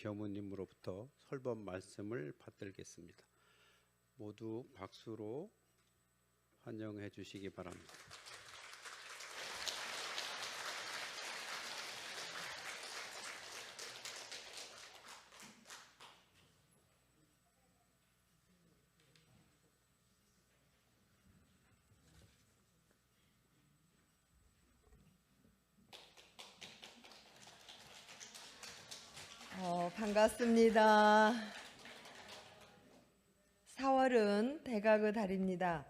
교무님으로부터 설법 말씀을 받들겠습니다. 모두 박수로 환영해 주시기 바랍니다. 반갑습니다. 4월은 대각의 달입니다.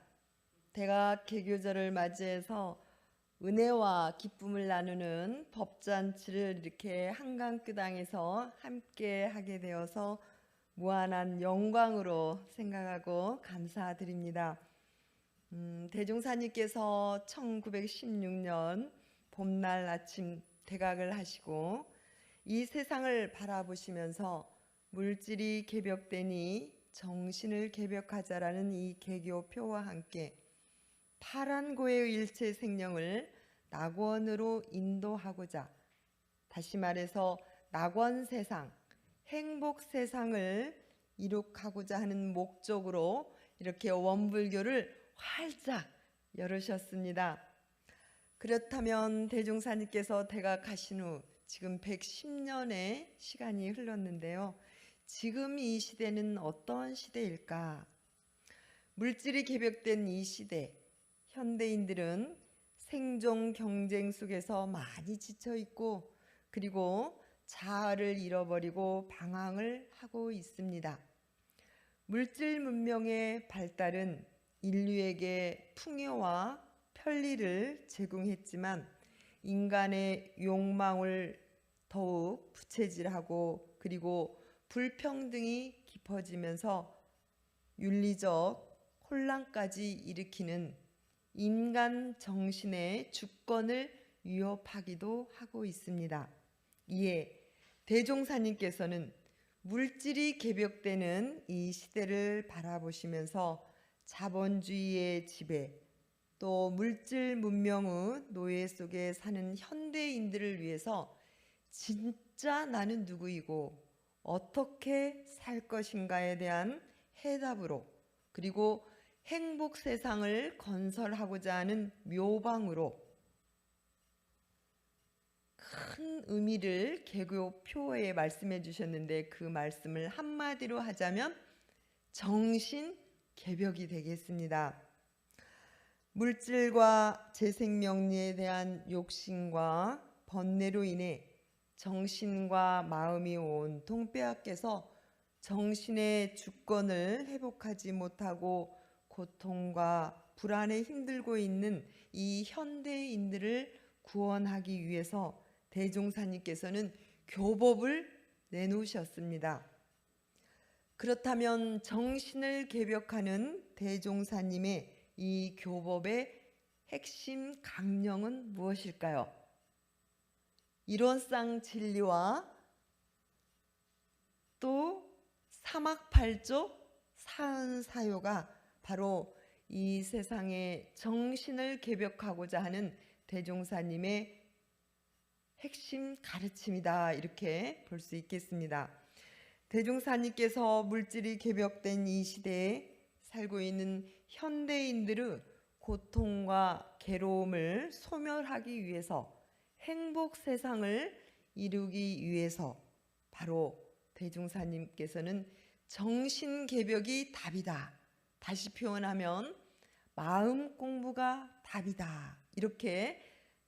대각 개교절을 맞이해서 은혜와 기쁨을 나누는 법잔치를 이렇게 한강교당에서 함께 하게 되어서 무한한 영광으로 생각하고 감사드립니다. 대종사님께서 1916년 봄날 아침 대각을 하시고 이 세상을 바라보시면서 물질이 개벽되니 정신을 개벽하자라는 이 개교표와 함께 파란고의 일체 생명을 낙원으로 인도하고자, 다시 말해서 낙원 세상, 행복 세상을 이룩하고자 하는 목적으로 이렇게 원불교를 활짝 열으셨습니다. 그렇다면 대종사님께서 대각하신 후 지금 110년의 시간이 흘렀는데요. 지금 이 시대는 어떤 시대일까? 물질이 개벽된 이 시대, 현대인들은 생존 경쟁 속에서 많이 지쳐 있고 그리고 자아를 잃어버리고 방황을 하고 있습니다. 물질 문명의 발달은 인류에게 풍요와 편리를 제공했지만 인간의 욕망을 더욱 부채질하고 그리고 불평등이 깊어지면서 윤리적 혼란까지 일으키는 인간 정신의 주권을 위협하기도 하고 있습니다. 이에 대종사님께서는 물질이 개벽되는 이 시대를 바라보시면서 자본주의의 지배, 또 물질 문명의 노예 속에 사는 현대인들을 위해서 진짜 나는 누구이고 어떻게 살 것인가에 대한 해답으로, 그리고 행복 세상을 건설하고자 하는 묘방으로 큰 의미를 개교표에 말씀해 주셨는데, 그 말씀을 한마디로 하자면 정신 개벽이 되겠습니다. 물질과 재생명리에 대한 욕심과 번뇌로 인해 정신과 마음이 온통 빼앗겨서 정신의 주권을 회복하지 못하고 고통과 불안에 힘들고 있는 이 현대인들을 구원하기 위해서 대종사님께서는 교법을 내놓으셨습니다. 그렇다면 정신을 개벽하는 대종사님의 이 교법의 핵심 강령은 무엇일까요? 이론상 진리와 또 사막팔조 사은사요가 바로 이 세상의 정신을 개벽하고자 하는 대종사님의 핵심 가르침이다, 이렇게 볼 수 있겠습니다. 대종사님께서 물질이 개벽된 이 시대에 살고 있는 현대인들의 고통과 괴로움을 소멸하기 위해서, 행복 세상을 이루기 위해서 바로 대종사님께서는 정신개벽이 답이다, 다시 표현하면 마음 공부가 답이다, 이렇게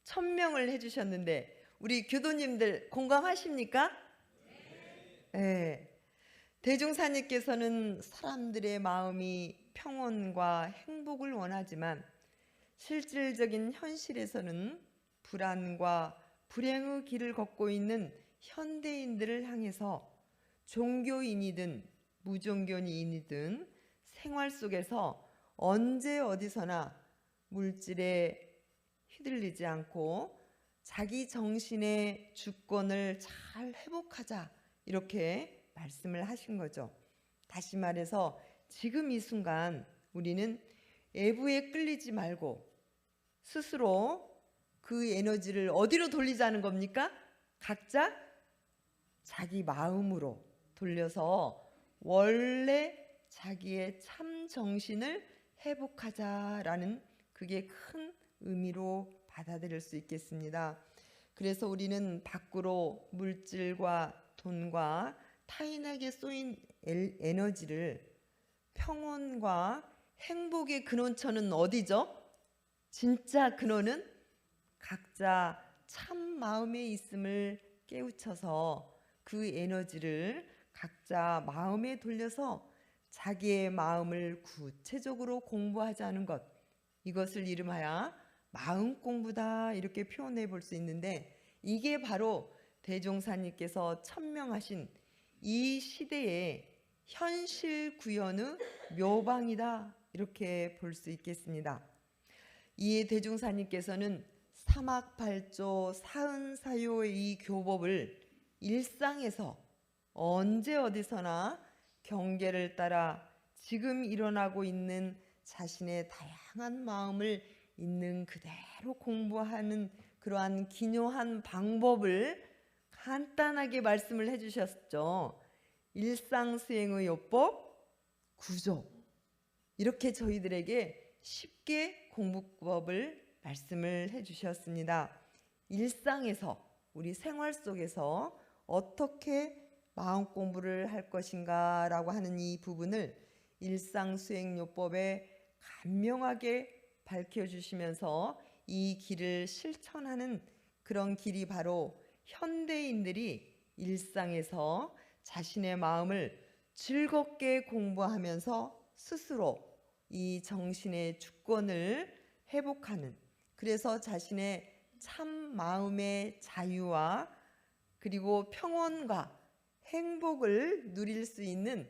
천명을 해주셨는데 우리 교도님들 공감하십니까? 네. 대종사님께서는 사람들의 마음이 평온과 행복을 원하지만 실질적인 현실에서는 불안과 불행의 길을 걷고 있는 현대인들을 향해서 종교인이든 무종교인이든 생활 속에서 언제 어디서나 물질에 휘둘리지 않고 자기 정신의 주권을 잘 회복하자, 이렇게 말씀을 하신 거죠. 다시 말해서 지금 이 순간 우리는 애부에 끌리지 말고 스스로 그 에너지를 어디로 돌리자는 겁니까? 각자 자기 마음으로 돌려서 원래 자기의 참 정신을 회복하자라는 그게 큰 의미로 받아들일 수 있겠습니다. 그래서 우리는 밖으로 물질과 돈과 타인에게 쏘인 에너지를 평온과 행복의 근원처는 어디죠? 진짜 근원은 각자 참 마음에 있음을 깨우쳐서 그 에너지를 각자 마음에 돌려서 자기의 마음을 구체적으로 공부하자는 것, 이것을 이름하여 마음 공부다 이렇게 표현해 볼 수 있는데, 이게 바로 대종사님께서 천명하신 이 시대의 현실 구현의 묘방이다 이렇게 볼 수 있겠습니다. 이에 대종사님께서는 사막팔조 사은사요의 이 교법을 일상에서 언제 어디서나 경계를 따라 지금 일어나고 있는 자신의 다양한 마음을 있는 그대로 공부하는 그러한 기묘한 방법을 간단하게 말씀을 해주셨죠. 일상수행의 요법 9조, 이렇게 저희들에게 쉽게 공부법을 말씀을 해주셨습니다. 일상에서 우리 생활 속에서 어떻게 마음 공부를 할 것인가 라고 하는 이 부분을 일상수행요법에 간명하게 밝혀주시면서 이 길을 실천하는 그런 길이 바로 현대인들이 일상에서 자신의 마음을 즐겁게 공부하면서 스스로 이 정신의 주권을 회복하는, 그래서 자신의 참 마음의 자유와 그리고 평온과 행복을 누릴 수 있는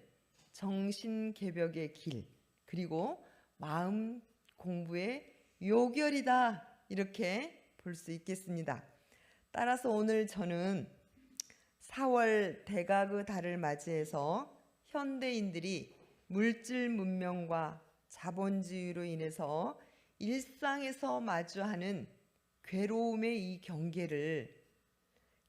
정신개벽의 길, 그리고 마음 공부의 요결이다 이렇게 볼 수 있겠습니다. 따라서 오늘 저는 4월 대각의 달을 맞이해서 현대인들이 물질 문명과 자본주의로 인해서 일상에서 마주하는 괴로움의 이 경계를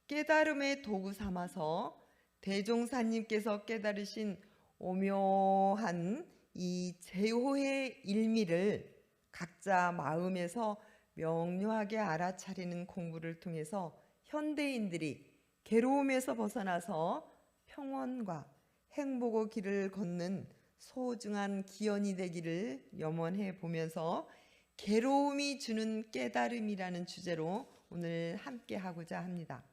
깨달음의 도구 삼아서 대종사님께서 깨달으신 오묘한 이 제호의 일미를 각자 마음에서 명료하게 알아차리는 공부를 통해서 현대인들이 괴로움에서 벗어나서 평온과 행복의 길을 걷는 소중한 기원이 되기를 염원해 보면서 괴로움이 주는 깨달음이라는 주제로 오늘 함께 하고자 합니다.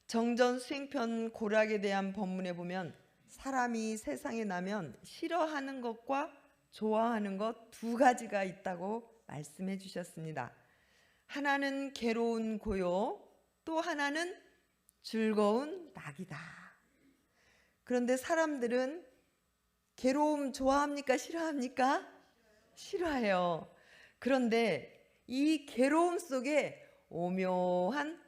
정전 수행편 고락에 대한 법문에 보면 사람이 세상에 나면 싫어하는 것과 좋아하는 것 두 가지가 있다고 말씀해 주셨습니다. 하나는 괴로운 고요, 또 하나는 즐거운 낙이다. 그런데 사람들은 괴로움 좋아합니까? 싫어합니까? 싫어해요. 그런데 이 괴로움 속에 오묘한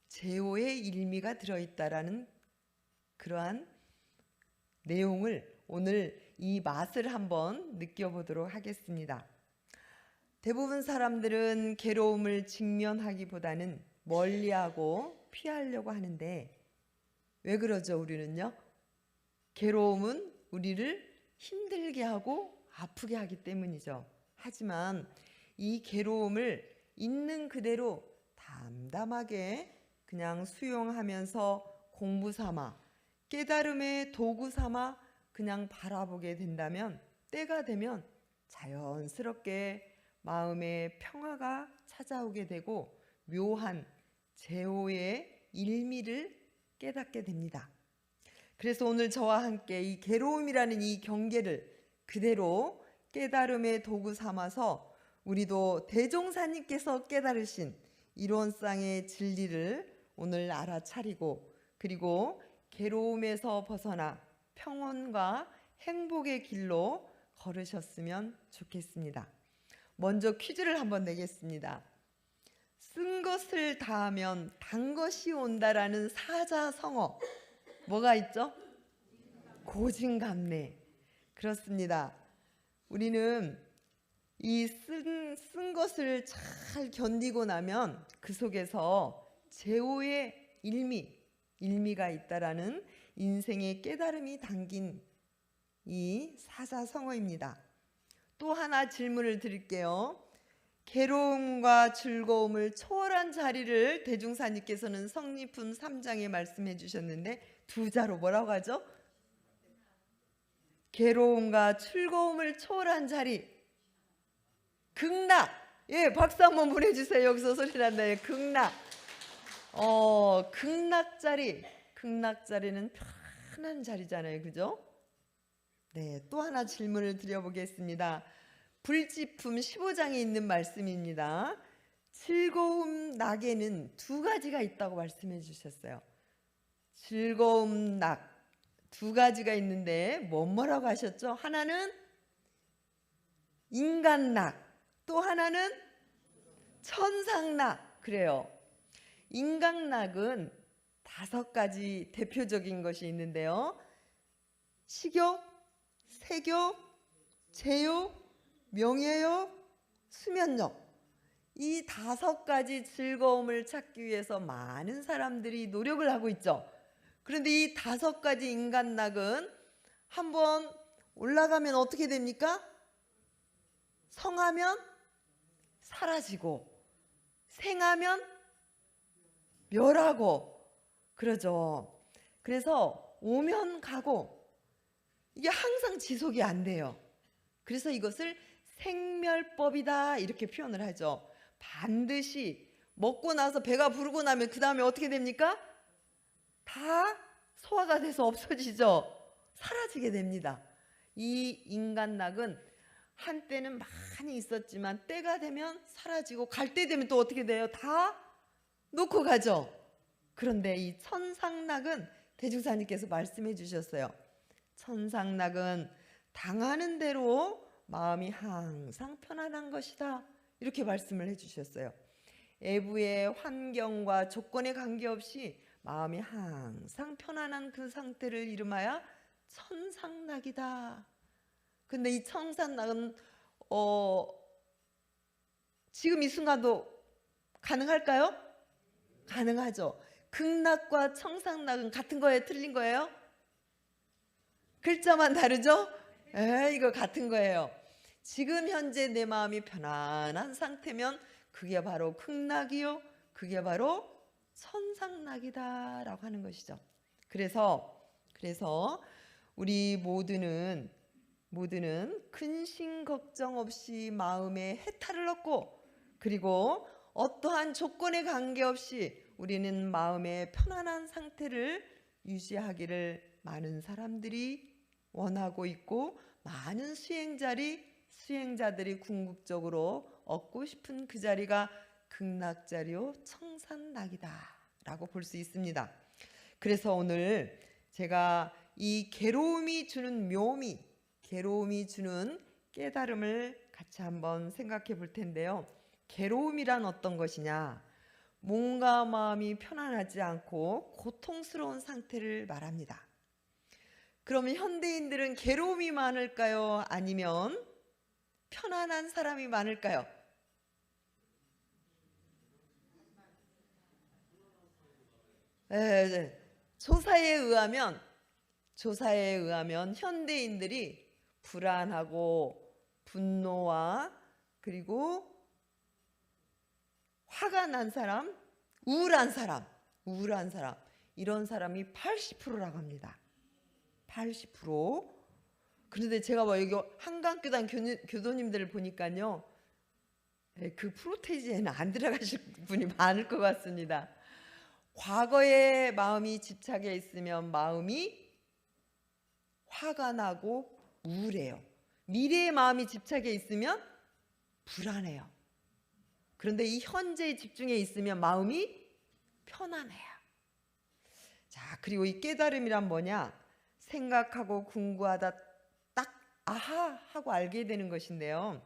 제호의 일미가 들어있다라는 그러한 내용을 오늘 이 맛을 한번 느껴보도록 하겠습니다. 대부분 사람들은 괴로움을 직면하기보다는 멀리하고 피하려고 하는데 왜 그러죠? 우리는요, 괴로움은 우리를 힘들게 하고 아프게 하기 때문이죠. 하지만 이 괴로움을 있는 그대로 담담하게 그냥 수용하면서 공부 삼아 깨달음의 도구 삼아 그냥 바라보게 된다면 때가 되면 자연스럽게 마음의 평화가 찾아오게 되고 묘한 제호의 일미를 깨닫게 됩니다. 그래서 오늘 저와 함께 이 괴로움이라는 이 경계를 그대로 깨달음의 도구 삼아서 우리도 대종사님께서 깨달으신 이론상의 진리를 오늘 알아차리고 그리고 괴로움에서 벗어나 평온과 행복의 길로 걸으셨으면 좋겠습니다. 먼저 퀴즈를 한번 내겠습니다. 쓴 것을 다하면 단 것이 온다라는 사자성어 뭐가 있죠? 고진감래. 그렇습니다. 우리는 이 쓴 것을 잘 견디고 나면 그 속에서 제호의 일미, 일미가 있다라는 인생의 깨달음이 담긴 이 사자성어입니다. 또 하나 질문을 드릴게요. 괴로움과 즐거움을 초월한 자리를 대중사님께서는 성리품 3장에 말씀해 주셨는데 두 자로 뭐라고 하죠? 괴로움과 즐거움을 초월한 자리. 극락. 예, 박수 한번 보내주세요. 여기서 소리 난다. 예, 극락. 극락자리. 극락자리는 편한 자리잖아요. 그죠? 네, 또 하나 질문을 드려보겠습니다. 불지품 15장에 있는 말씀입니다. 즐거움 낙에는 두 가지가 있다고 말씀해 주셨어요. 즐거움 낙 두 가지가 있는데 뭐라고 하셨죠? 하나는 인간낙, 또 하나는 천상낙. 그래요. 인간낙은 5가지 대표적인 것이 있는데요. 식욕, 색욕, 제욕, 명예욕, 수면욕. 이 5가지 즐거움을 찾기 위해서 많은 사람들이 노력을 하고 있죠. 그런데 이 5가지 인간낙은 한번 올라가면 어떻게 됩니까? 성하면 사라지고 생하면 멸하고 그러죠. 그래서 오면 가고 이게 항상 지속이 안 돼요. 그래서 이것을 생멸법이다 이렇게 표현을 하죠. 반드시 먹고 나서 배가 부르고 나면 그 다음에 어떻게 됩니까? 다 소화가 돼서 없어지죠. 사라지게 됩니다. 이 인간낙은 한때는 많이 있었지만 때가 되면 사라지고 갈 때 되면 또 어떻게 돼요? 다 놓고 가죠. 그런데 이 천상낙은 대중사님께서 말씀해 주셨어요. 천상낙은 당하는 대로 마음이 항상 편안한 것이다 이렇게 말씀을 해주셨어요. 외부의 환경과 조건에 관계없이 마음이 항상 편안한 그 상태를 이름하여 천상낙이다. 근데 이 천상낙은 지금 이 순간도 가능할까요? 가능하죠. 극락과 천상낙은 같은 거예요? 틀린 거예요? 글자만 다르죠? 이거 같은 거예요. 지금 현재 내 마음이 편안한 상태면 그게 바로 극락이요, 그게 바로 천상낙이다 라고 하는 것이죠. 그래서 우리 모두는 근심 걱정 없이 마음에 해탈을 얻고, 그리고 어떠한 조건에 관계없이 우리는 마음의 편안한 상태를 유지하기를 많은 사람들이 원하고 있고, 많은 수행자들이 궁극적으로 얻고 싶은 그 자리가 극락자리요 청산낙이다 라고 볼 수 있습니다. 그래서 오늘 제가 이 괴로움이 주는 묘미, 괴로움이 주는 깨달음을 같이 한번 생각해 볼 텐데요. 괴로움이란 어떤 것이냐? 몸과 마음이 편안하지 않고 고통스러운 상태를 말합니다. 그러면 현대인들은 괴로움이 많을까요? 아니면 편안한 사람이 많을까요? 조사에 의하면 현대인들이 불안하고 분노와 그리고 화가 난 사람, 우울한 사람 이런 사람이 80%라고 합니다. 80%. 그런데 제가 여기 한강교단 교도님들을 보니까요, 그 프로테이지에는 안 들어가실 분이 많을 것 같습니다. 과거에 마음이 집착해 있으면 마음이 화가 나고 우울해요. 미래의 마음이 집착해 있으면 불안해요. 그런데 이 현재에 집중해 있으면 마음이 편안해요. 자, 그리고 이 깨달음이란 뭐냐? 생각하고 궁구하다 딱 아하 하고 알게 되는 것인데요.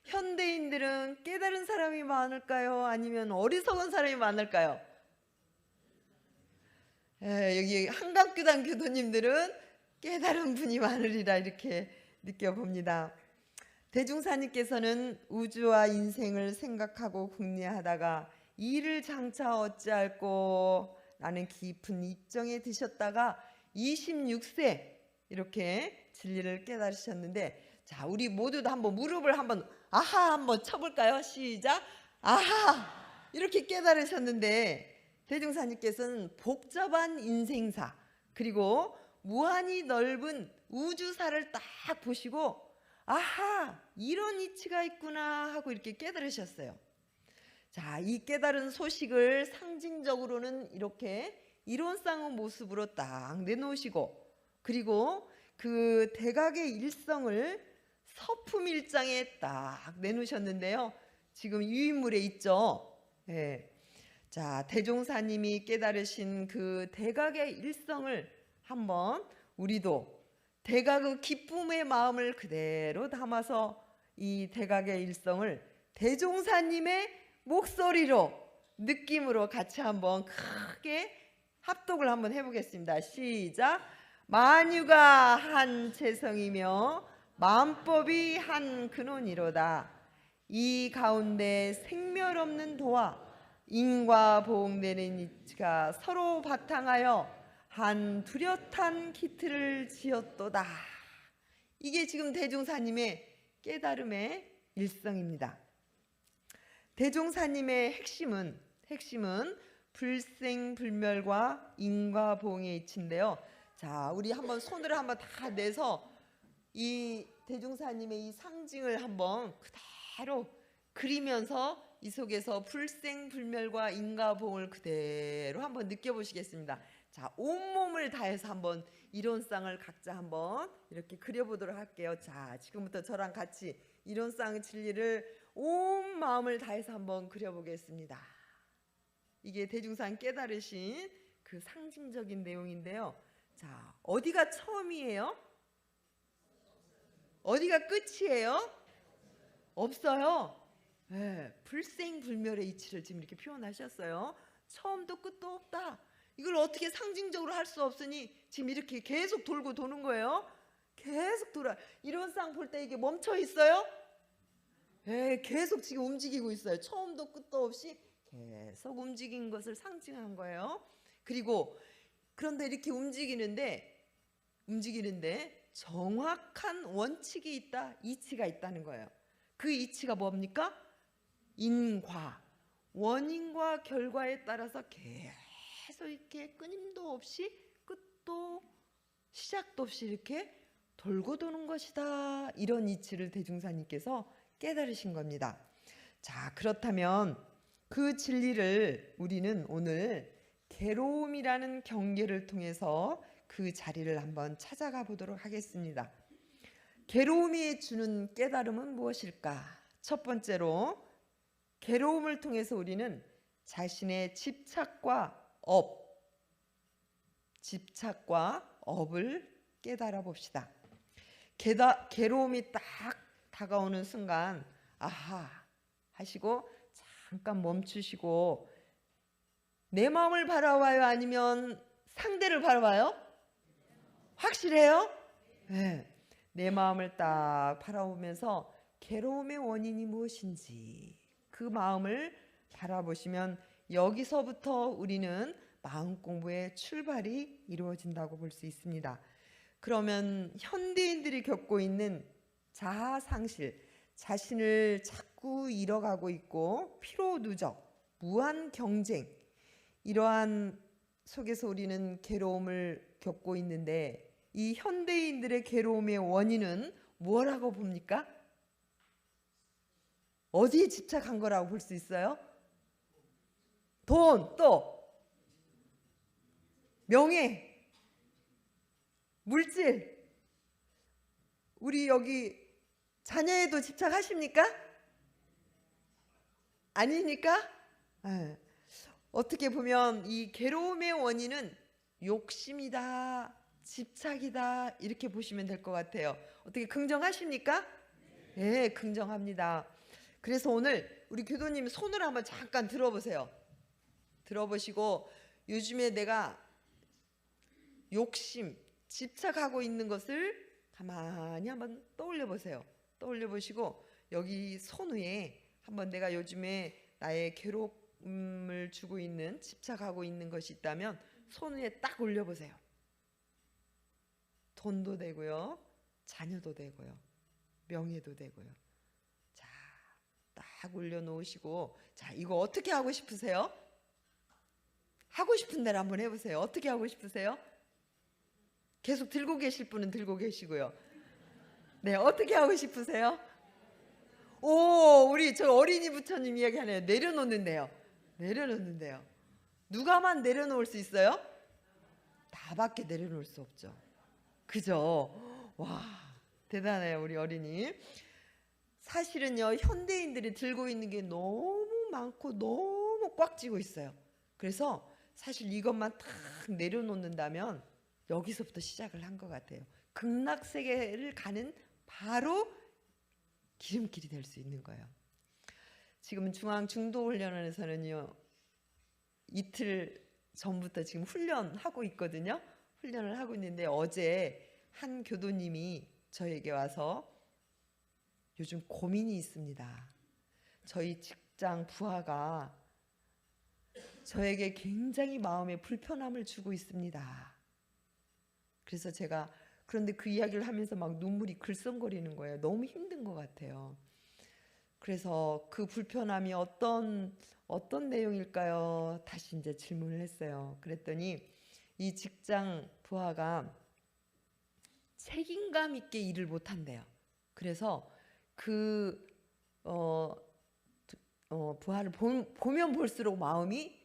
현대인들은 깨달은 사람이 많을까요? 아니면 어리석은 사람이 많을까요? 여기 한강교단 교도님들은 깨달은 분이 많으리라 이렇게 느껴봅니다. 대중사님께서는 우주와 인생을 생각하고 궁리하다가 이를 장차 어찌할꼬 나는 깊은 이정에 드셨다가 26세 이렇게 진리를 깨달으셨는데, 자, 우리 모두도 한번 무릎을 한번 아하 한번 쳐볼까요? 시작. 아하, 이렇게 깨달으셨는데 대종사님께서는 복잡한 인생사 그리고 무한히 넓은 우주사를 딱 보시고 아하, 이런 이치가 있구나 하고 이렇게 깨달으셨어요. 자, 이 깨달은 소식을 상징적으로는 이렇게 이론상의 모습으로 딱 내놓으시고, 그리고 그 대각의 일성을 서품 1장에 딱 내놓으셨는데요. 지금 유인물에 있죠. 예. 자, 대종사님이 깨달으신 그 대각의 일성을 한번 우리도 대각의 기쁨의 마음을 그대로 담아서 이 대각의 일성을 대종사님의 목소리로 느낌으로 같이 한번 크게 합독을 한번 해보겠습니다. 시작. 만유가 한 체성이며 만법이 한 근원이로다. 이 가운데 생멸 없는 도와 인과 보응되는 이치가 서로 바탕하여 한 뚜렷한 기틀을 지었도다. 이게 지금 대종사님의 깨달음의 일성입니다. 대종사님의 핵심은 불생불멸과 인과 보응의 이치인데요. 자, 우리 한번 손을 한번 다 내서 이 대종사님의 이 상징을 한번 그대로 그리면서 이 속에서 불생불멸과 인과 보응을 그대로 한번 느껴보시겠습니다. 자, 온몸을 다해서 한번 이론상을 각자 한번 이렇게 그려보도록 할게요. 자, 지금부터 저랑 같이 이론상 진리를 온 마음을 다해서 한번 그려보겠습니다. 이게 대중상 깨달으신 그 상징적인 내용인데요. 자, 어디가 처음이에요? 어디가 끝이에요? 없어요. 네, 불생불멸의 이치를 지금 이렇게 표현하셨어요. 처음도 끝도 없다. 이걸 어떻게 상징적으로 할 수 없으니 지금 이렇게 계속 돌고 도는 거예요. 계속 돌아. 이론상 볼 때 이게 멈춰 있어요? 네, 계속 지금 움직이고 있어요. 처음도 끝도 없이 계속 움직인 것을 상징한 거예요. 그리고 그런데 이렇게 움직이는데 정확한 원칙이 있다, 이치가 있다는 거예요. 그 이치가 뭡니까? 인과, 원인과 결과에 따라서 계속 이렇게 끊임도 없이 끝도 시작도 없이 이렇게 돌고 도는 것이다. 이런 이치를 대중사님께서 깨달으신 겁니다. 자, 그렇다면 그 진리를 우리는 오늘 괴로움이라는 경계를 통해서 그 자리를 한번 찾아가 보도록 하겠습니다. 괴로움이 주는 깨달음은 무엇일까? 첫 번째로 괴로움을 통해서 우리는 자신의 집착과 업을 깨달아 봅시다. 괴로움이 딱 다가오는 순간 아하 하시고 잠깐 멈추시고 내 마음을 바라봐요? 아니면 상대를 바라봐요? 확실해요? 네. 내 마음을 딱 바라보면서 괴로움의 원인이 무엇인지 그 마음을 바라보시면 여기서부터 우리는 마음 공부의 출발이 이루어진다고 볼 수 있습니다. 그러면 현대인들이 겪고 있는 자아 상실, 자신을 자꾸 잃어가고 있고 피로 누적, 무한 경쟁, 이러한 속에서 우리는 괴로움을 겪고 있는데 이 현대인들의 괴로움의 원인은 뭐라고 봅니까? 어디에 집착한 거라고 볼 수 있어요? 돈, 또 명예, 물질. 우리 여기 자녀에도 집착하십니까? 아닙니까? 네. 어떻게 보면 이 괴로움의 원인은 욕심이다, 집착이다, 이렇게 보시면 될 것 같아요. 어떻게 긍정하십니까? 네, 긍정합니다. 그래서 오늘 우리 교도님 손을 한번 잠깐 들어보세요. 들어보시고 요즘에 내가 욕심, 집착하고 있는 것을 가만히 한번 떠올려 보세요. 떠올려 보시고 여기 손 위에 한번 내가 요즘에 나의 마음을 주고 있는, 집착하고 있는 것이 있다면 손 위에 딱 올려보세요. 돈도 되고요, 자녀도 되고요, 명예도 되고요. 자, 딱 올려놓으시고, 자, 이거 어떻게 하고 싶으세요? 하고 싶은 대로 한번 해보세요. 어떻게 하고 싶으세요? 계속 들고 계실 분은 들고 계시고요. 네, 어떻게 하고 싶으세요? 오, 우리 저 어린이 부처님 이야기하네요. 내려놓는데요. 내려놓는데요. 누가만 내려놓을 수 있어요? 나밖에 내려놓을 수 없죠. 그죠? 와, 대단해요, 우리 어린이. 사실은요, 현대인들이 들고 있는 게 너무 많고 너무 꽉 쥐고 있어요. 그래서 사실 이것만 탁 내려놓는다면 여기서부터 시작을 한 것 같아요. 극락세계를 가는 바로 기름길이 될 수 있는 거예요. 지금 중앙중도훈련원에서는요, 이틀 전부터 지금 훈련하고 있거든요. 훈련을 하고 있는데 어제 한 교도님이 저에게 와서 요즘 고민이 있습니다. 저희 직장 부하가 저에게 굉장히 마음에 불편함을 주고 있습니다. 그래서 제가 그런데 그 이야기를 하면서 막 눈물이 글썽거리는 거예요. 너무 힘든 것 같아요. 그래서 그 불편함이 어떤 내용일까요? 다시 이제 질문을 했어요. 그랬더니 이 직장 부하가 책임감 있게 일을 못 한대요. 그래서 그 부하를 보면 볼수록 마음이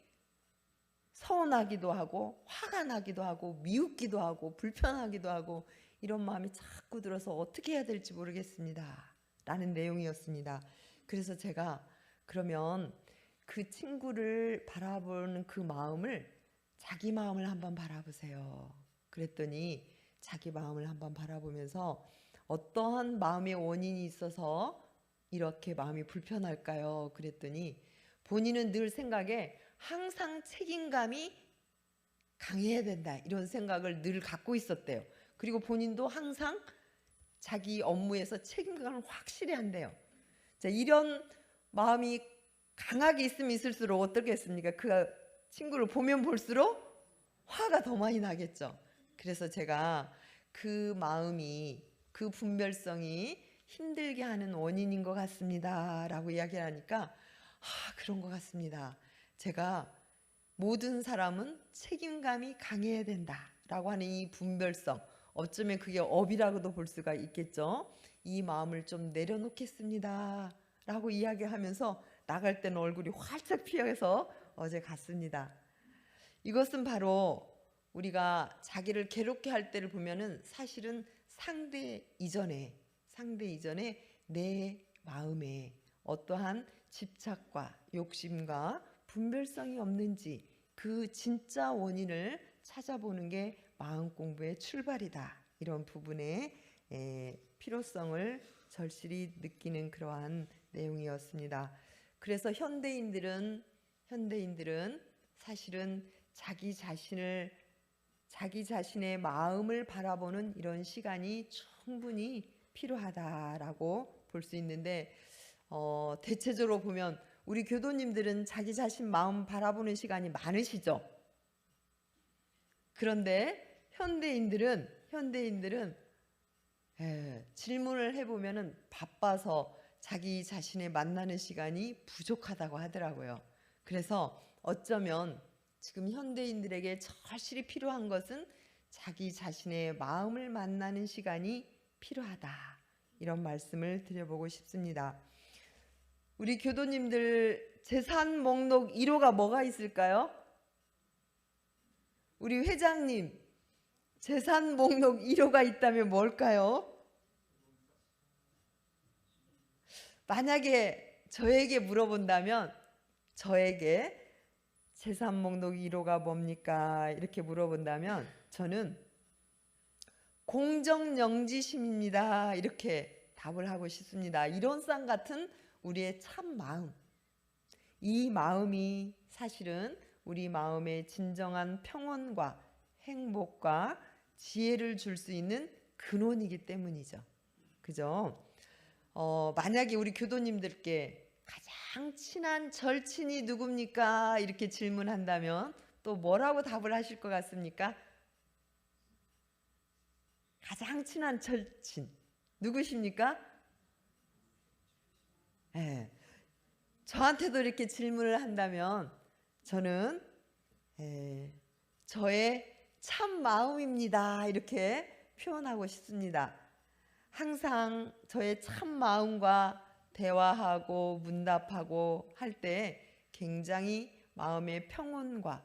서운하기도 하고 화가 나기도 하고 미웃기도 하고 불편하기도 하고 이런 마음이 자꾸 들어서 어떻게 해야 될지 모르겠습니다. 라는 내용이었습니다. 그래서 제가 그러면 그 친구를 바라보는 그 마음을 자기 마음을 한번 바라보세요. 그랬더니 자기 마음을 한번 바라보면서 어떠한 마음의 원인이 있어서 이렇게 마음이 불편할까요? 그랬더니 본인은 늘 생각에 항상 책임감이 강해야 된다, 이런 생각을 늘 갖고 있었대요. 그리고 본인도 항상 자기 업무에서 책임감을 확실히 한대요. 자, 이런 마음이 강하게 있으면 있을수록 어떻겠습니까? 그 친구를 보면 볼수록 화가 더 많이 나겠죠. 그래서 제가 그 마음이, 그 분별성이 힘들게 하는 원인인 것 같습니다 라고 이야기를 하니까 그런 것 같습니다. 제가 모든 사람은 책임감이 강해야 된다 라고 하는 이 분별성, 어쩌면 그게 업이라고도 볼 수가 있겠죠. 이 마음을 좀 내려놓겠습니다 라고 이야기하면서 나갈 때는 얼굴이 활짝 피어서 어제 갔습니다. 이것은 바로 우리가 자기를 괴롭게 할 때를 보면은 사실은 상대 이전에 내 마음에 어떠한 집착과 욕심과 분별성이 없는지 그 진짜 원인을 찾아보는 게 마음 공부의 출발이다. 이런 부분의 필요성을 절실히 느끼는 그러한 내용이었습니다. 그래서 현대인들은 사실은 자기 자신의 마음을 바라보는 이런 시간이 충분히 필요하다라고 볼 수 있는데 대체적으로 보면 우리 교도님들은 자기 자신 마음 바라보는 시간이 많으시죠. 그런데 현대인들은 질문을 해보면은 바빠서 자기 자신을 만나는 시간이 부족하다고 하더라고요. 그래서 어쩌면 지금 현대인들에게 절실히 필요한 것은 자기 자신의 마음을 만나는 시간이 필요하다. 이런 말씀을 드려보고 싶습니다. 우리 교도님들 재산 목록 1호가 뭐가 있을까요? 우리 회장님 재산 목록 1호가 있다면 뭘까요? 만약에 저에게 물어본다면 저에게 재산 목록 1호가 뭡니까? 이렇게 물어본다면 저는 공정영지심입니다. 이렇게 답을 하고 싶습니다. 이런 쌍 같은 우리의 참 마음, 이 마음이 사실은 우리 마음의 진정한 평온과 행복과 지혜를 줄 수 있는 근원이기 때문이죠. 그죠? 만약에 우리 교도님들께 가장 친한 절친이 누굽니까? 이렇게 질문한다면 또 뭐라고 답을 하실 것 같습니까? 가장 친한 절친 누구십니까? 예. 저한테도 이렇게 질문을 한다면 저는 저의 참 마음입니다. 이렇게 표현하고 싶습니다. 항상 저의 참 마음과 대화하고 문답하고 할 때 굉장히 마음의 평온과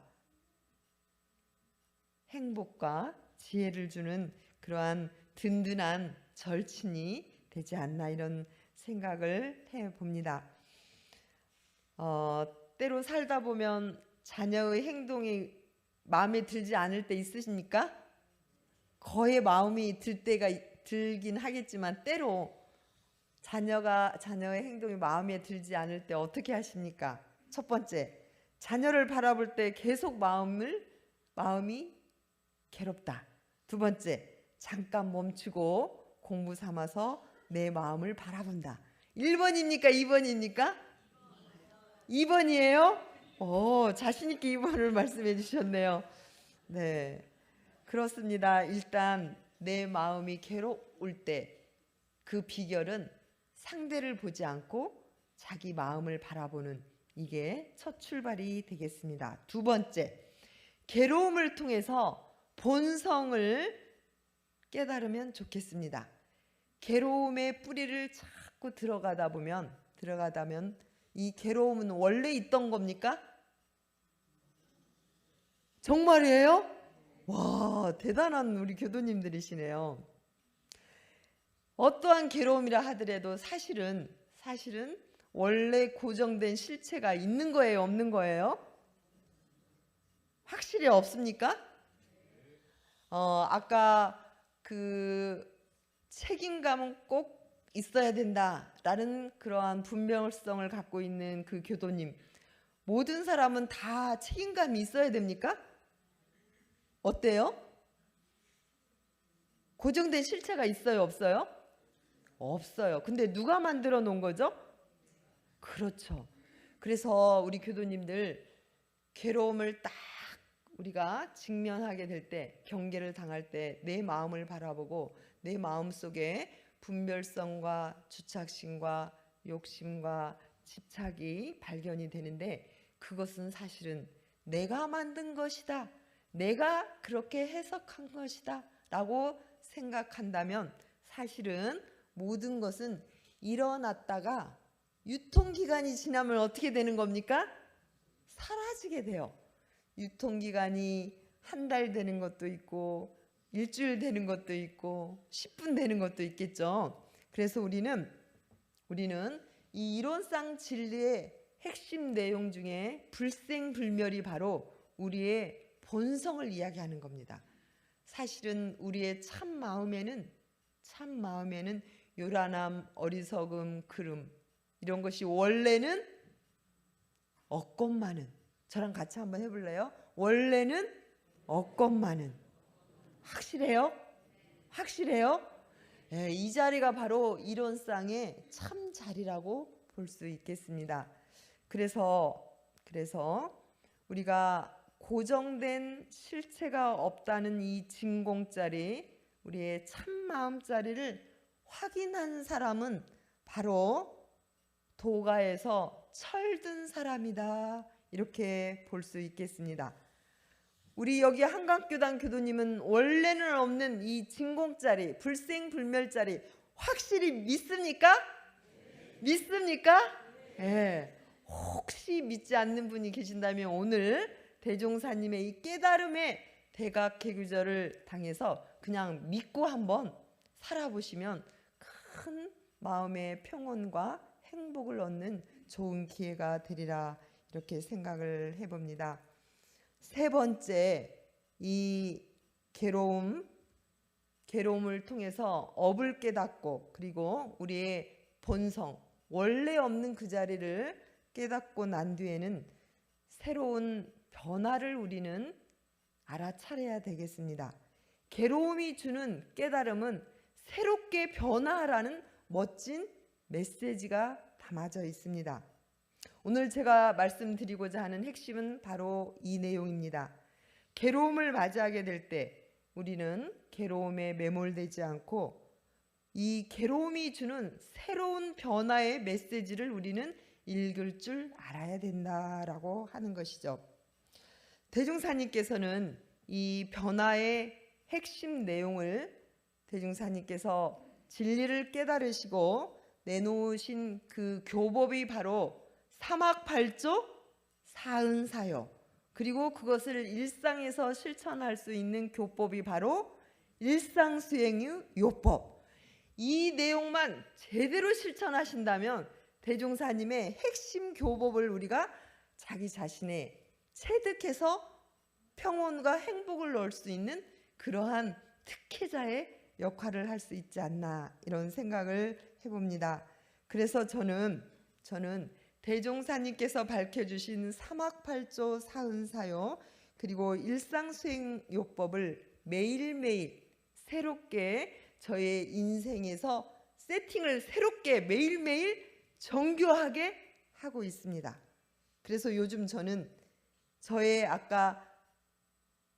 행복과 지혜를 주는 그러한 든든한 절친이 되지 않나 이런 생각을 해봅니다. 때로 살다 보면 자녀의 행동이 마음에 들지 않을 때 있으십니까? 거의 마음이 들긴 하겠지만 때로 자녀의 행동이 마음에 들지 않을 때 어떻게 하십니까? 첫 번째, 자녀를 바라볼 때 계속 마음이 괴롭다. 두 번째, 잠깐 멈추고 공부 삼아서 내 마음을 바라본다. 1번입니까? 2번입니까? 2번이에요? 자신 있게 2번을 말씀해 주셨네요. 네, 그렇습니다. 일단 내 마음이 괴로울 때 그 비결은 상대를 보지 않고 자기 마음을 바라보는 이게 첫 출발이 되겠습니다. 두 번째, 괴로움을 통해서 본성을 깨달으면 좋겠습니다. 괴로움의 뿌리를 자꾸 들어가다면 이 괴로움은 원래 있던 겁니까? 정말이에요? 와, 대단한 우리 교도님들이시네요. 어떠한 괴로움이라 하더라도 사실은 원래 고정된 실체가 있는 거예요, 없는 거예요? 확실히 없습니까? 아까 그 책임감은 꼭 있어야 된다라는 그러한 분명성을 갖고 있는 그 교도님, 모든 사람은 다 책임감이 있어야 됩니까? 어때요? 고정된 실체가 있어요, 없어요? 없어요. 근데 누가 만들어 놓은 거죠? 그렇죠. 그래서 우리 교도님들 괴로움을 딱 우리가 직면하게 될 때, 경계를 당할 때 내 마음을 바라보고 내 마음속에 분별성과 주착심과 욕심과 집착이 발견이 되는데, 그것은 사실은 내가 만든 것이다, 내가 그렇게 해석한 것이다 라고 생각한다면 사실은 모든 것은 일어났다가 유통기간이 지나면 어떻게 되는 겁니까? 사라지게 돼요. 유통기간이 한 달 되는 것도 있고 일주일 되는 것도 있고 10분 되는 것도 있겠죠. 그래서 우리는 이 이론상 진리의 핵심 내용 중에 불생불멸이 바로 우리의 본성을 이야기하는 겁니다. 사실은 우리의 참 마음에는 요란함, 어리석음, 그름 이런 것이 원래는 없건 많은, 저랑 같이 한번 해볼래요? 원래는 없건 많은. 확실해요? 확실해요? 네, 이 자리가 바로 이론상의 참 자리라고 볼 수 있겠습니다. 그래서 우리가 고정된 실체가 없다는 이 진공자리, 우리의 참마음자리를 확인한 사람은 바로 도가에서 철든 사람이다, 이렇게 볼 수 있겠습니다. 우리 여기 한강교단 교도님은 원래는 없는 이 진공자리, 불생불멸자리 확실히 믿습니까? 믿습니까? 네. 혹시 믿지 않는 분이 계신다면 오늘 대종사님의 이 깨달음의 대각개구절을 당해서 그냥 믿고 한번 살아보시면 큰 마음의 평온과 행복을 얻는 좋은 기회가 되리라, 이렇게 생각을 해봅니다. 세 번째, 이 괴로움을 통해서 업을 깨닫고 그리고 우리의 본성, 원래 없는 그 자리를 깨닫고 난 뒤에는 새로운 변화를 우리는 알아차려야 되겠습니다. 괴로움이 주는 깨달음은 새롭게 변화하라는 멋진 메시지가 담아져 있습니다. 오늘 제가 말씀드리고자 하는 핵심은 바로 이 내용입니다. 괴로움을 맞이하게 될 때 우리는 괴로움에 매몰되지 않고 이 괴로움이 주는 새로운 변화의 메시지를 우리는 읽을 줄 알아야 된다라고 하는 것이죠. 대중사님께서는 이 변화의 핵심 내용을 대중사님께서 진리를 깨달으시고 내놓으신 그 교법이 바로 사막팔조 사은사요. 그리고 그것을 일상에서 실천할 수 있는 교법이 바로 일상수행의 요법. 이 내용만 제대로 실천하신다면 대종사님의 핵심 교법을 우리가 자기 자신에 체득해서 평온과 행복을 넣을 수 있는 그러한 특혜자의 역할을 할 수 있지 않나 이런 생각을 해봅니다. 그래서 저는 대종사님께서 밝혀주신 사막팔조 사은사요 그리고 일상수행요법을 매일매일 새롭게 저의 인생에서 세팅을 새롭게 매일매일 정교하게 하고 있습니다. 그래서 요즘 저는 저의 아까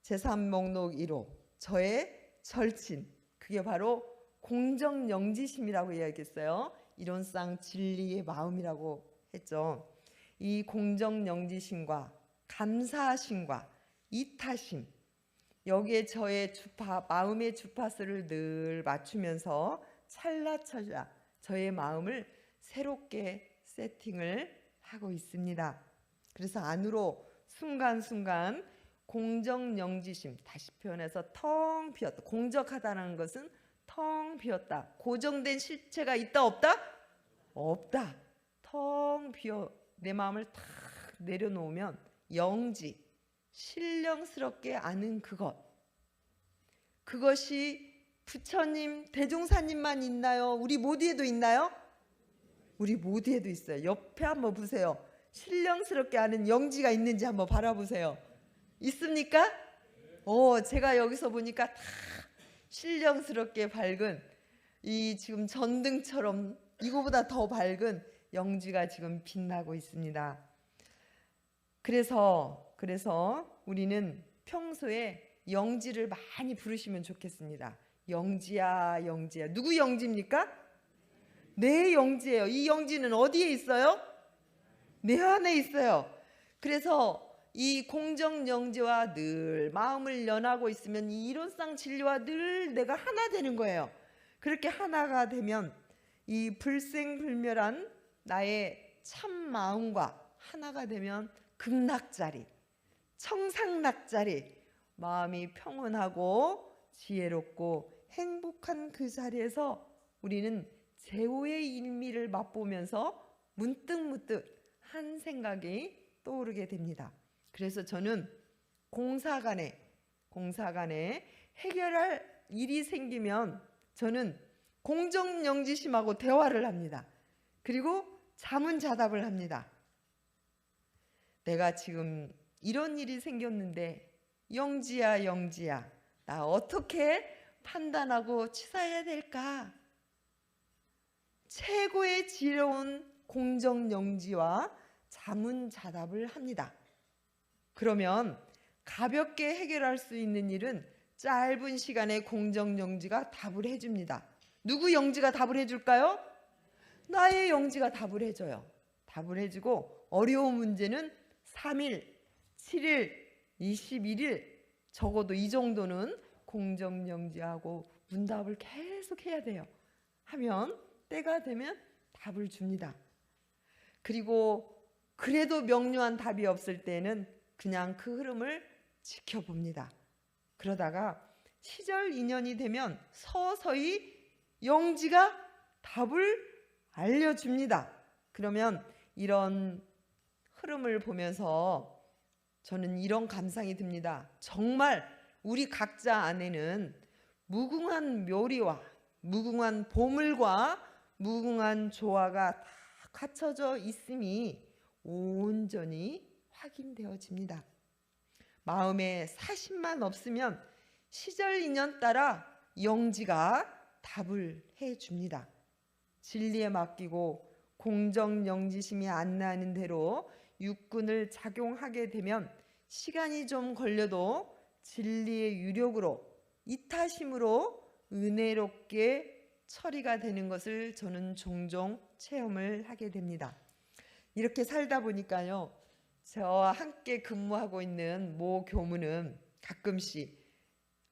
제3 목록 1호 저의 절친 그게 바로 공정영지심이라고 이야기했어요. 이론상 진리의 마음이라고 했죠. 이 공정영지심과 감사심과 이타심 여기에 저의 마음의 주파수를 늘 맞추면서 찰나찰나 저의 마음을 새롭게 세팅을 하고 있습니다. 그래서 안으로 순간순간 공정영지심 다시 표현해서 텅 비었다. 공적하다는 것은 텅 비었다. 고정된 실체가 있다 없다? 없다. 텅 비어 내 마음을 탁 내려놓으면 영지 신령스럽게 아는 그것이 부처님 대종사님만 있나요? 우리 모두에도 있나요? 우리 모두에도 있어요. 옆에 한번 보세요. 신령스럽게 아는 영지가 있는지 한번 바라보세요. 있습니까? 제가 여기서 보니까 다 신령스럽게 밝은 이 지금 전등처럼 이거보다 더 밝은 영지가 지금 빛나고 있습니다. 그래서 우리는 평소에 영지를 많이 부르시면 좋겠습니다. 영지야 영지야. 누구 영지입니까? 내 영지예요. 이 영지는 어디에 있어요? 내 안에 있어요. 그래서 이 공정영지와 늘 마음을 연하고 있으면 이 이론상 진리와 늘 내가 하나 되는 거예요. 그렇게 하나가 되면 이 불생불멸한 나의 참 마음과 하나가 되면 극락자리, 청상락자리, 마음이 평온하고 지혜롭고 행복한 그 자리에서 우리는 제호의 일미를 맛보면서 문득문득 한 생각이 떠오르게 됩니다. 그래서 저는 공사간에 해결할 일이 생기면 저는 공정영지심하고 대화를 합니다. 그리고 자문자답을 합니다. 내가 지금 이런 일이 생겼는데 영지야 영지야 나 어떻게 판단하고 치사해야 될까? 최고의 지혜로운 공정영지와 자문자답을 합니다. 그러면 가볍게 해결할 수 있는 일은 짧은 시간에 공정영지가 답을 해줍니다. 누구 영지가 답을 해줄까요? 나의 영지가 답을 해줘요. 답을 해주고 어려운 문제는 3일, 7일, 21일 적어도 이 정도는 공정영지하고 문답을 계속 해야 돼요. 하면 때가 되면 답을 줍니다. 그리고 그래도 명료한 답이 없을 때는 그냥 그 흐름을 지켜봅니다. 그러다가 시절 인연이 되면 서서히 영지가 답을 알려줍니다. 그러면 이런 흐름을 보면서 저는 이런 감상이 듭니다. 정말 우리 각자 안에는 무궁한 묘리와 무궁한 보물과 무궁한 조화가 다 갖춰져 있음이 온전히 확인되어집니다. 마음에 사심만 없으면 시절 인연 따라 영지가 답을 해줍니다. 진리에 맡기고 공정영지심이 안내하는 대로 육군을 작용하게 되면 시간이 좀 걸려도 진리의 유력으로 이타심으로 은혜롭게 처리가 되는 것을 저는 종종 체험을 하게 됩니다. 이렇게 살다 보니까요, 저와 함께 근무하고 있는 모 교무는 가끔씩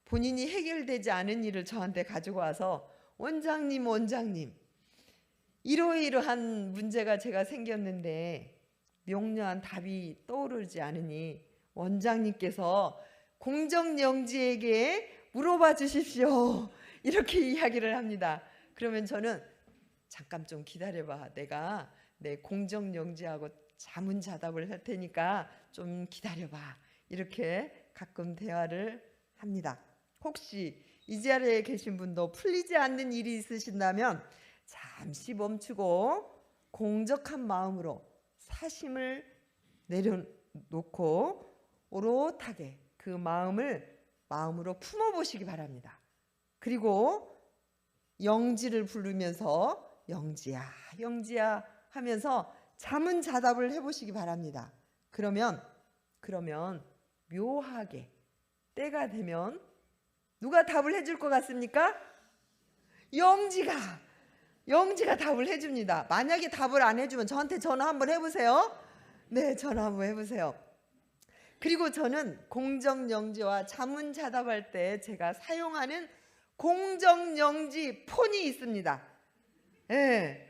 본인이 해결되지 않은 일을 저한테 가지고 와서 원장님 이러이러한 문제가 제가 생겼는데 명료한 답이 떠오르지 않으니 원장님께서 공정영지에게 물어봐 주십시오, 이렇게 이야기를 합니다. 그러면 저는 잠깐 좀 기다려봐, 내가 내 공정영지하고 자문자답을 할 테니까 좀 기다려봐, 이렇게 가끔 대화를 합니다. 혹시 이 자리에 계신 분도 풀리지 않는 일이 있으신다면 잠시 멈추고 공적한 마음으로 사심을 내려놓고 오롯하게 그 마음으로 품어보시기 바랍니다. 그리고 영지를 부르면서 영지야 영지야 하면서 자문자답을 해보시기 바랍니다. 그러면 묘하게 때가 되면 누가 답을 해줄 것 같습니까? 영지가 답을 해줍니다. 만약에 답을 안 해주면 저한테 전화 한번 해보세요. 네, 전화 한번 해보세요. 그리고 저는 공정영지와 자문자답할 때 제가 사용하는 공정영지 폰이 있습니다. 네,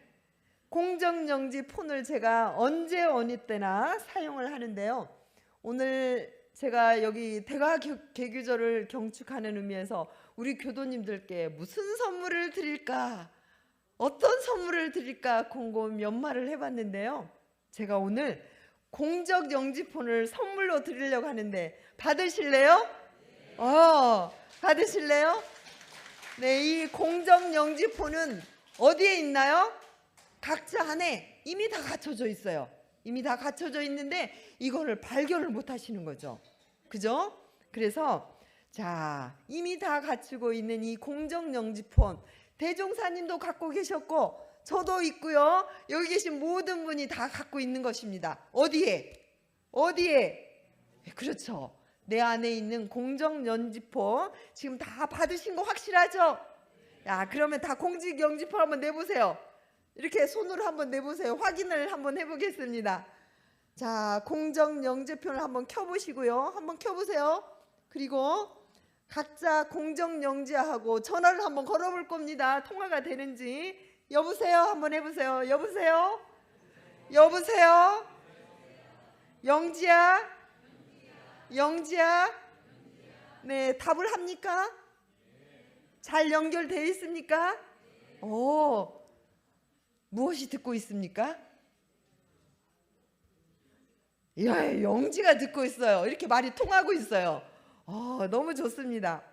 공정영지 폰을 제가 언제 어느 때나 사용을 하는데요. 오늘 제가 여기 대가개교절을 경축하는 의미에서 우리 교도님들께 무슨 선물을 드릴까, 어떤 선물을 드릴까 곰곰이 연말을 해봤는데요. 제가 오늘 공정영지폰을 선물로 드리려고 하는데 받으실래요? 받으실래요? 네, 이 공정영지폰은 어디에 있나요? 각자 안에 이미 다 갖춰져 있어요. 이미 다 갖춰져 있는데 이거를 발견을 못 하시는 거죠. 그죠? 그래서 자, 이미 다 갖추고 있는 이 공정영지폰, 대종사님도 갖고 계셨고 저도 있고요. 여기 계신 모든 분이 다 갖고 있는 것입니다. 어디에? 그렇죠. 내 안에 있는 공정영지폰 지금 다 받으신 거 확실하죠? 야, 그러면 다 공정영지폰 한번 내보세요. 이렇게 손으로 한번 내보세요. 확인을 한번 해보겠습니다. 자, 공정영지폰을 한번 켜보시고요. 한번 켜보세요. 그리고 각자 공정영지하고 전화를 한번 걸어볼 겁니다. 통화가 되는지. 여보세요? 한번 해보세요. 여보세요? 영지야? 네, 답을 합니까? 잘 연결되어 있습니까? 무엇이 듣고 있습니까? 야, 영지가 듣고 있어요. 이렇게 말이 통하고 있어요. 너무 좋습니다.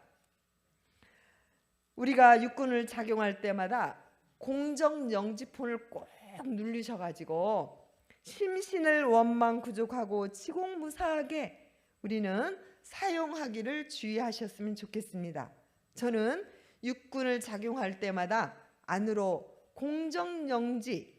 우리가 육군을 작용할 때마다 공정영지폰을 꼭 누르셔가지고 심신을 원망구족하고 치공무사하게 우리는 사용하기를 주의하셨으면 좋겠습니다. 저는 육군을 작용할 때마다 안으로 공정영지에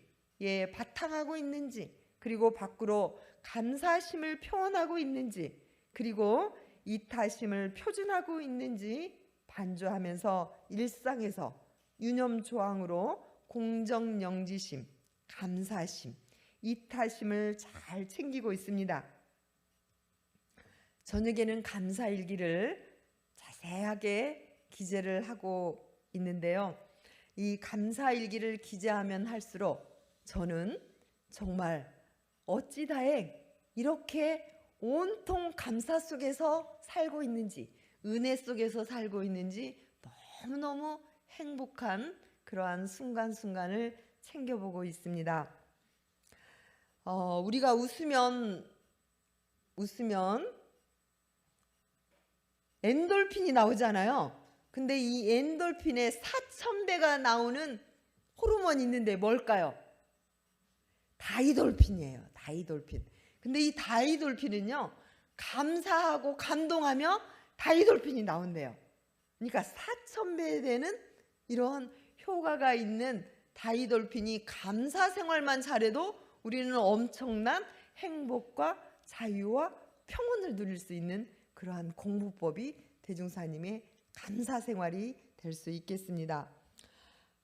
바탕하고 있는지, 그리고 밖으로 감사심을 표현하고 있는지, 그리고 이타심을 표준하고 있는지 반주하면서 일상에서 유념조항으로 공정영지심, 감사심, 이타심을 잘 챙기고 있습니다. 저녁에는 감사일기를 자세하게 기재를 하고 있는데요. 이 감사일기를 기재하면 할수록 저는 정말 어찌 다행 이렇게 온통 감사 속에서 살고 있는지, 은혜 속에서 살고 있는지 너무너무 행복한 그러한 순간순간을 챙겨보고 있습니다. 우리가 웃으면 엔돌핀이 나오잖아요. 근데 이 엔돌핀에 4000배가 나오는 호르몬이 있는데 뭘까요? 다이돌핀이에요. 다이돌핀. 근데 이 다이돌핀은요, 감사하고 감동하며 다이돌핀이 나온대요. 그러니까 4000배 되는 이런 효과가 있는 다이돌핀이 감사 생활만 잘해도 우리는 엄청난 행복과 자유와 평온을 누릴 수 있는 그러한 공부법이 대종사님의 감사 생활이 될 수 있겠습니다.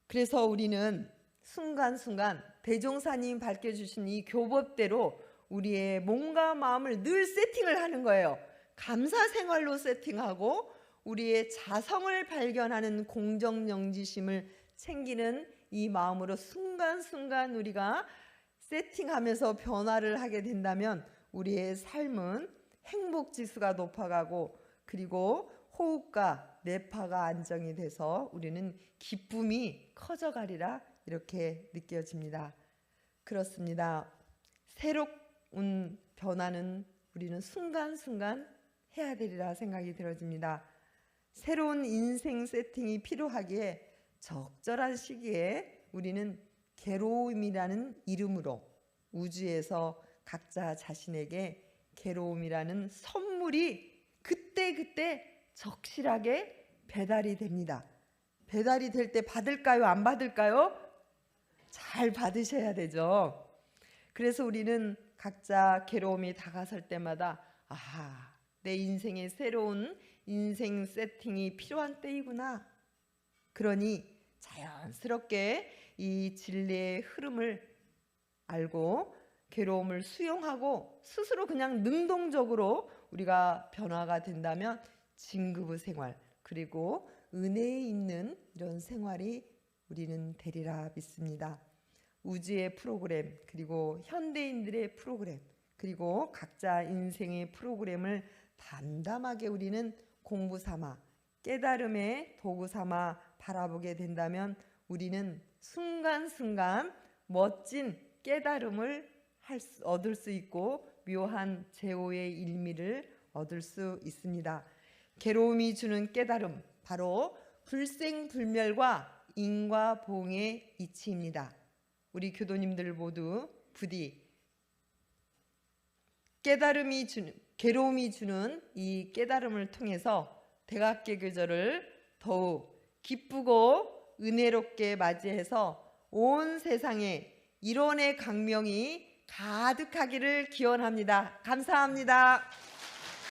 그래서 우리는 순간순간 대종사님 밝혀주신 이 교법대로 우리의 몸과 마음을 늘 세팅을 하는 거예요. 감사 생활로 세팅하고 우리의 자성을 발견하는 공정영지심을 챙기는 이 마음으로 순간순간 우리가 세팅하면서 변화를 하게 된다면 우리의 삶은 행복지수가 높아가고 그리고 호흡과 뇌파가 안정이 돼서 우리는 기쁨이 커져가리라 이렇게 느껴집니다. 그렇습니다. 새로운 변화는 우리는 순간순간 해야 되리라 생각이 들어집니다. 새로운 인생 세팅이 필요하기에 적절한 시기에 우리는 괴로움이라는 이름으로 우주에서 각자 자신에게 괴로움이라는 선물이 그때그때 적실하게 배달이 됩니다. 배달이 될 때 받을까요? 안 받을까요? 잘 받으셔야 되죠. 그래서 우리는 각자 괴로움이 다가설 때마다 아하, 내 인생에 새로운 인생 세팅이 필요한 때이구나. 그러니 자연스럽게 이 진리의 흐름을 알고 괴로움을 수용하고 스스로 그냥 능동적으로 우리가 변화가 된다면 진급의 생활 그리고 은혜에 있는 이런 생활이 우리는 되리라 믿습니다. 우주의 프로그램 그리고 현대인들의 프로그램 그리고 각자 인생의 프로그램을 담담하게 우리는 공부 삼아 깨달음의 도구 삼아 바라보게 된다면 우리는 순간순간 멋진 깨달음을 얻을 수 있고 묘한 제호의 일미를 얻을 수 있습니다. 괴로움이 주는 깨달음 바로 불생불멸과 인과보응의 이치입니다. 우리 교도님들 모두 부디 괴로움이 주는 이 깨달음을 통해서 대각계교절을 더욱 기쁘고 은혜롭게 맞이해서 온 세상에 이론의 강명이 가득하기를 기원합니다. 감사합니다.